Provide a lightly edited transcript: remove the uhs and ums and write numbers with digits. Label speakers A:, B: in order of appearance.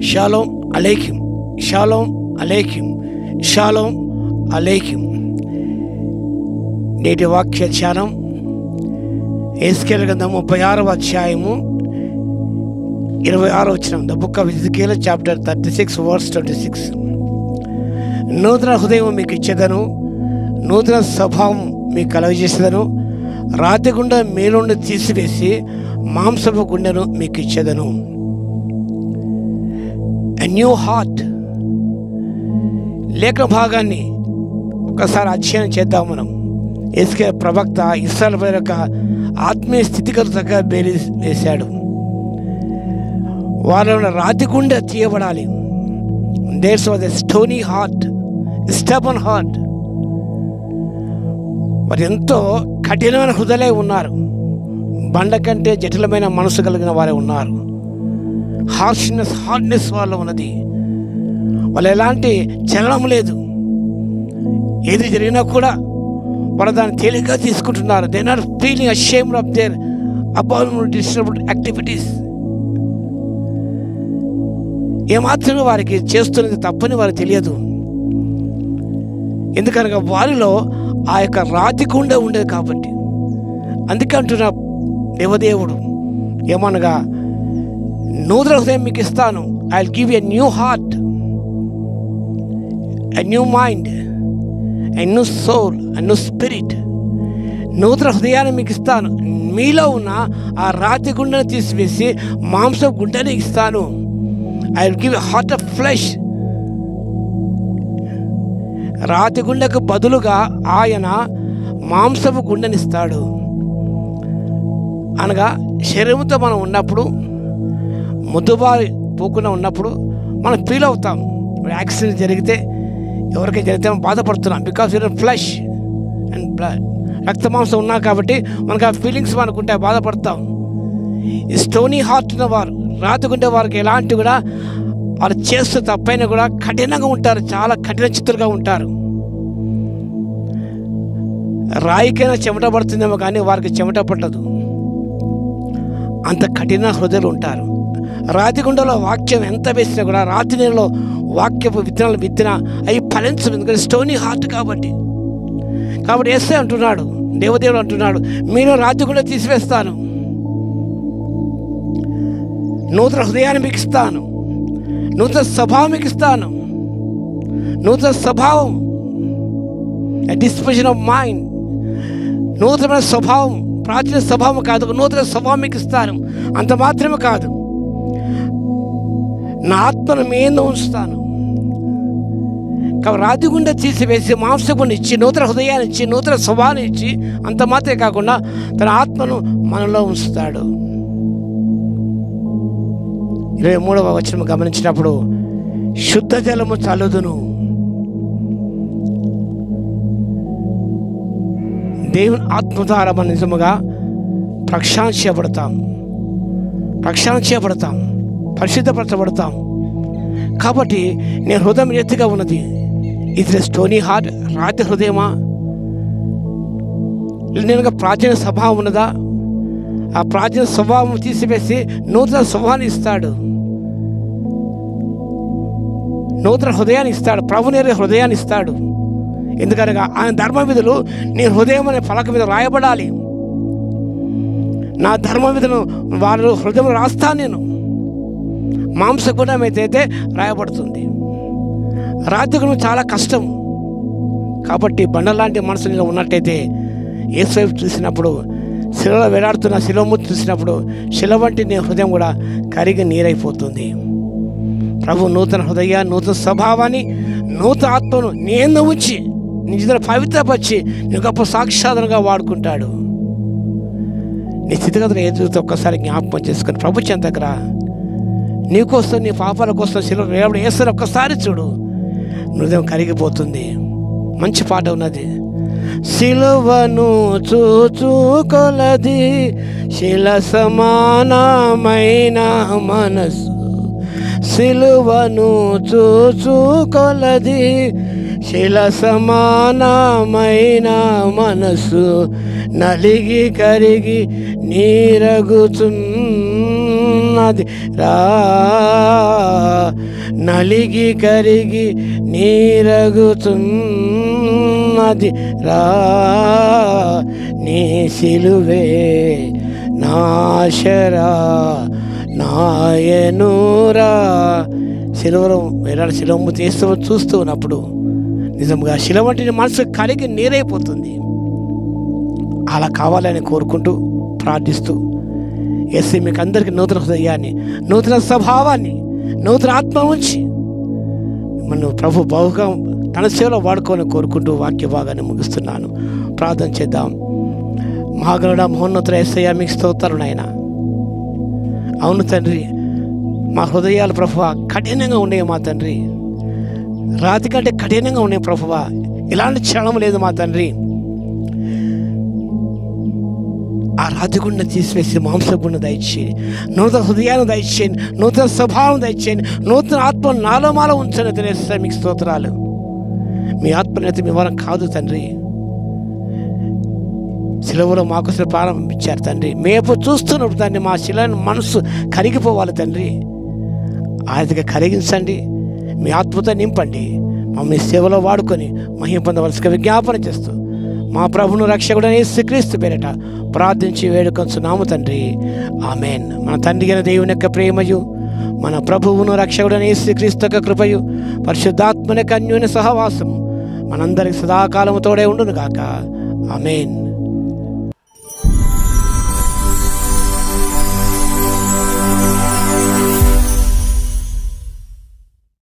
A: Shalom అలైకుం, shalom అలైకుం, shalom అలైకుం. నేటి వాక్య ధ్యానం యెహెజ్కేలు గ్రంథం 36వ అధ్యాయము 26వ వచనం. ద బుక్ ఆఫ్ యెహెజ్కేలు చాప్టర్ 36 వర్స్ 26. నూతన హృదయం మీకు ఇచ్చేదను, నూతన స్వభావం మీకు కలుగజేసేదను, రాతి గుండె మీలోండి తీసివేసి మాంసపు గుండెను మీకు ఇచ్చేదను. ఎ న్యూ హార్ట్. లేఖన భాగాన్ని ఒకసారి అధ్యయనం చేద్దాం మనం. యెహెజ్కేలు ప్రవక్త ఇశ్రాయేలు ప్రజల యొక్క ఆత్మీయ స్థితిగతులుగా బేరీ వేశాడు. వాళ్ళ రాతి గుండె తీయబడాలి. There was a stony heart, stubborn heart. వారు ఎంతో కఠినమైన హృదయలే ఉన్నారు. బండ కంటే జటిలమైన మనసు కలిగిన వారే ఉన్నారు. హార్డ్నెస్ వాళ్ళలో ఉన్నది. వాళ్ళు ఎలాంటి చలనం లేదు. ఏది జరిగినా కూడా వాళ్ళు దాన్ని తేలిగ్గా తీసుకుంటున్నారు. They not feeling ashamed of their abnormal disturbed activities. ఏమాత్రం వారికి చేస్తున్నది తప్పని వారికి తెలియదు. ఎందుకనగా వారిలో ఆ యొక్క రాతి గుండె ఉండేది కాబట్టి. అందుకే అంటున్న దేవదేవుడు ఏమనగా, నూతన హృదయం మీకు ఇస్తాను. I will give a new heart, a new mind, a new soul, a new spirit. నూతన హృదయాన్ని మీకు ఇస్తాను. మీలో ఉన్న ఆ రాతి గుండెను తీసివేసి మాంసం గుండెని ఇస్తాను. I will give a heart of flesh. రాతి గుండెకు బదులుగా ఆయన మాంసపు గుండెనిస్తాడు. అనగా శరీరంతో మనం ఉన్నప్పుడు, ముద్దుబారి పోకుండా ఉన్నప్పుడు మనం ఫీల్ అవుతాం. యాక్సిడెంట్ జరిగితే, ఎవరికైనా జరిగితే మనం బాధపడుతున్నాం. Because your flesh and blood. రక్త మాంసం ఉన్నా కాబట్టి మనకు ఆ ఫీలింగ్స్ మనకుంటాయి, బాధపడతాం. ఈ స్టోనీ హార్ట్ ఉన్న వారు, రాతిగుండే వారికి ఎలాంటి కూడా వాళ్ళు చేస్తూ తప్పైనా కూడా కఠినంగా ఉంటారు. చాలా కఠిన చిత్తులుగా ఉంటారు. రాయికైనా చెమట పడుతుందేమో కానీ వారికి చెమట పట్టదు. అంత కఠిన హృదయాలు ఉంటారు. రాతిగుండలో వాక్యం ఎంత వేసినా కూడా, రాతి నీళ్ళలో వాక్యపు విత్తనాలు విత్తినా అవి ఫలించదు. ఎందుకంటే స్టోనీ హార్ట్ కాబట్టి. యేసే అంటున్నాడు, దేవదేవుడు అంటున్నాడు, మీరు రాతిగుండ తీసివేస్తాను, నూతన హృదయాన్ని మీకు ఇస్తాను, నూతన స్వభావం మీకు ఇస్తాను. నూతన స్వభావం, డిస్పోజిషన్ ఆఫ్ మైండ్. నూతనమైన స్వభావం, ప్రాచీన స్వభావం కాదు, నూతన స్వభావం మీకు ఇస్తాను. అంత మాత్రమే కాదు, నా ఆత్మను మీద ఉంచుతాను. కాబట్టి రాతి గుండె తీసివేసి మాంసగుండె ఇచ్చి, నూతన హృదయాన్ని ఇచ్చి, నూతన స్వభావాన్ని ఇచ్చి, అంత మాత్రమే కాకుండా తన ఆత్మను మనలో ఉంచుతాడు. 23వ వచనం గమనించినప్పుడు, శుద్ధ జలము చల్లుదును. దేవుని ఆత్మ ద్వారా మనం నిజముగా ప్రక్షాళన చేయబడతాం, పరిశుద్ధపరచబడతాం. కాబట్టి నేను హృదయం ఎత్తుగా ఉన్నది. ఇది స్టోనీ హార్ట్, రాతి హృదయమా? నేను ప్రాచీన స్వభావం ఉన్నదా? ఆ ప్రాచీన స్వభావం తీసివేసి నూతన స్వభావాన్ని ఇస్తాడు, నూతన హృదయాన్ని ఇస్తాడు, ప్రభునేరే హృదయాన్ని ఇస్తాడు. ఎందుకనగా ఆయన ధర్మ విధులు నీ హృదయం అనే పలక మీద రాయబడాలి. నా ధర్మ విధులను వారు హృదయం రాస్తాను. నేను మాంసగుణం అయితే రాయబడుతుంది. రాతిగుణం చాలా కష్టం. కాబట్టి బండలాంటి మనసు నీలో ఉన్నట్టయితే, యేసు వైపు చూసినప్పుడు, శిలలో వేలాడుతున్న శిలమూర్తి చూసినప్పుడు, శిల వంటి నీ హృదయం కూడా కరిగి నీరైపోతుంది. ప్రభు నూతన హృదయ, నూతన స్వభావాన్ని, నూతన ఆత్మను నేను ఉంచి, నీ జీవితంలో పవిత్రపరిచి నీ గొప్ప సాక్షాత్తుగా వాడుకుంటాడు. నీ స్థితిగతులు ఎదుగుతూ ఒక్కసారి జ్ఞాపకం చేసుకుని ప్రభు చెంత దగ్గర నీకోసం, నీ పాపాల కోసం శిలువలో వేలాడి వేస్తారు. ఒక్కసారి చూడు, హృదయం కరిగిపోతుంది. మంచి పాట ఉన్నది. సిలువను చూచు కొలది శిల సమానమైన మనసు, సిలువను చూచు కొలది శిల సమానమైన మనసు, నలిగి కరిగి నీరగుచున్ రా, నలిగి కరిగి నీరగుతున్నది రా, నీ సిలువే నాశరా నాయనురా. శిలువలో వేలాడు శిలవము తీస్తూ చూస్తూ ఉన్నప్పుడు నిజంగా శిలవ వంటి మనసు కరిగి నీరైపోతుంది. అలా కావాలని కోరుకుంటూ ప్రార్థిస్తూ యేసు మీకు అందరికీ నూతన హృదయాన్ని, నూతన స్వభావాన్ని, నూతన ఆత్మ ఉంచి మనం ప్రభు బహుగా తన సేవలో వాడుకోవాలని కోరుకుంటూ వాక్య భాగాన్ని ముగిస్తున్నాను. ప్రార్థన చేద్దాం. మహాగణుడా మహోన్నతుడ యేసయ్యా మీకు స్తోత్రాలు నాయన. అవును తండ్రి, మా హృదయాలు ప్రభువా కఠినంగా ఉండేవి మా తండ్రి, రాతి కంటే కఠినంగా ఉండే ప్రభువా. ఇలాంటి క్షణం లేదు మా తండ్రి. ఆ రాతి గుండె తీసివేసి మాంసగుండె దయచేయండి, నూతన హృదయాన్ని దయచేయండి, నూతన స్వభావం దయచేయండి, నూతన ఆత్మ నాలో మాలో ఉంచని తెలియజేస్తే మీకు స్తోత్రాలు. మీ ఆత్మనైతే మీ వరం కాదు తండ్రి, శిలువలో మాకోసం ప్రారంభించారు తండ్రి. మేము చూస్తున్నప్పుడు తండ్రి మా శిలని మనసు కరిగిపోవాలి తండ్రి. ఆదిగా కరిగించండి, మీ ఆత్మతో నింపండి, మమ్మల్ని సేవలో వాడుకొని మహిమ పొందవలసిగా విజ్ఞాపన చేస్తూ మా ప్రభువును రక్షకుడైన యేసుక్రీస్తు పేరిట ప్రార్థించి వేడుకొంచున్నాము తండ్రి. ఆమేన్. మన తండ్రి అయిన దేవుని యొక్క ప్రేమయు, మన ప్రభువును రక్షకుడైన యేసుక్రీస్తు యొక్క కృపయు, పరిశుద్ధాత్మని యొక్క అన్యోన్య సహవాసము మనందరికి సదాకాలము తోడే ఉండును గాక. ఆమేన్.